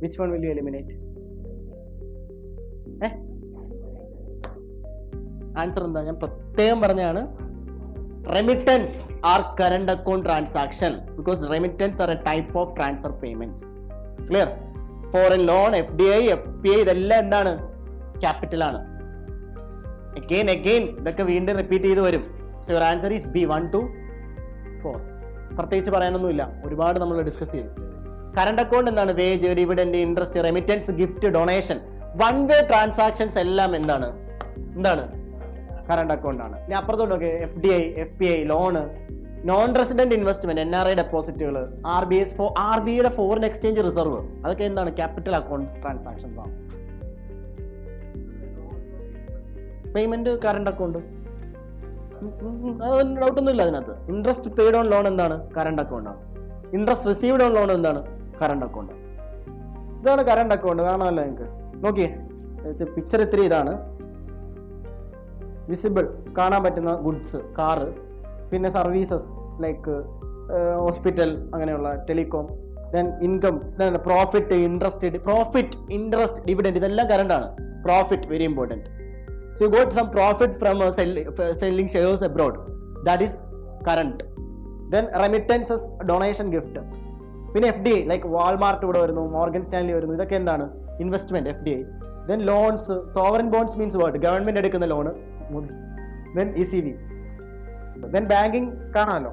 Which one will you eliminate? Answer എന്താ? ഞാൻ പ്രത്യേകം പറഞ്ഞാണ്, remittance are current account transaction because remittance are a type of transfer payments. Clear? Foreign loan, FDI, FPI ഇതെല്ലാം എന്താണ്? Capital ആണ്. Again ഇതൊക്കെ വീണ്ടും റിപ്പീറ്റ് ചെയ്ത് വരും. So your answer is B, 1 to 4. പ്രത്യേകിച്ച് പറയാനൊന്നുമില്ല, ഒരുപാട് നമ്മൾ ഡിസ്കസ് ചെയ്തു. കറണ്ട് അക്കൗണ്ട് എന്താണ്? Wage, dividend, interest, remittance, gift, donation, one way transactions എല്ലാം എന്താണ് കറണ്ട് അക്കൗണ്ട് ആണ്. ഇനി അപ്പുറത്തോട്ടൊക്കെ FDI, FPI, loan, non resident investment, NRI ഡെപ്പോസിറ്റുകൾ, RBIയുടെ ഫോറിൻ എക്സ്ചേഞ്ച് റിസർവ്, അതൊക്കെ എന്താണ്? ക്യാപിറ്റൽ അക്കൗണ്ട് ട്രാൻസാക്ഷൻസ് ആണ്. പേയ്മെന്റ് കറണ്ട് അക്കൗണ്ട്, അതൊന്നും ഡൗട്ടൊന്നുമില്ല അതിനകത്ത്. ഇൻട്രസ്റ്റ് പെയ്ഡ് ഓൺ ലോൺ എന്താണ്? കറണ്ട് അക്കൗണ്ട് ആണ്. ഇൻട്രസ്റ്റ് റിസീവ്ഡ് ഓൺ ലോൺ എന്താണ്? Current account. ഇതാണ് കറണ്ട് അക്കൗണ്ട്. കാണാമല്ലോ നിങ്ങൾക്ക്. നോക്കിയേ, പിക്ചർ ഇത്തിരി ഇതാണ്. വിസിബിൾ, കാണാൻ പറ്റുന്ന ഗുഡ്സ്, കാറ്, പിന്നെ സർവീസസ് ലൈക്ക് ഹോസ്പിറ്റൽ, അങ്ങനെയുള്ള telecom, then income, profit, interest, dividend, ഇതെല്ലാം കറണ്ട് ആണ്. Profit very important. So you got some profit from selling shares abroad, that is current. Then remittances, donation, gift. പിന്നെ FDI like Walmart ഇവിടെ വരുന്നു, Morgan Stanley വരുന്നു, ഇതൊക്കെ എന്താണ്? Investment, FDI. Then loans, sovereign bonds means what? Government എടുക്കുന്ന loan. Then ECB. Then banking കാണാമല്ലോ.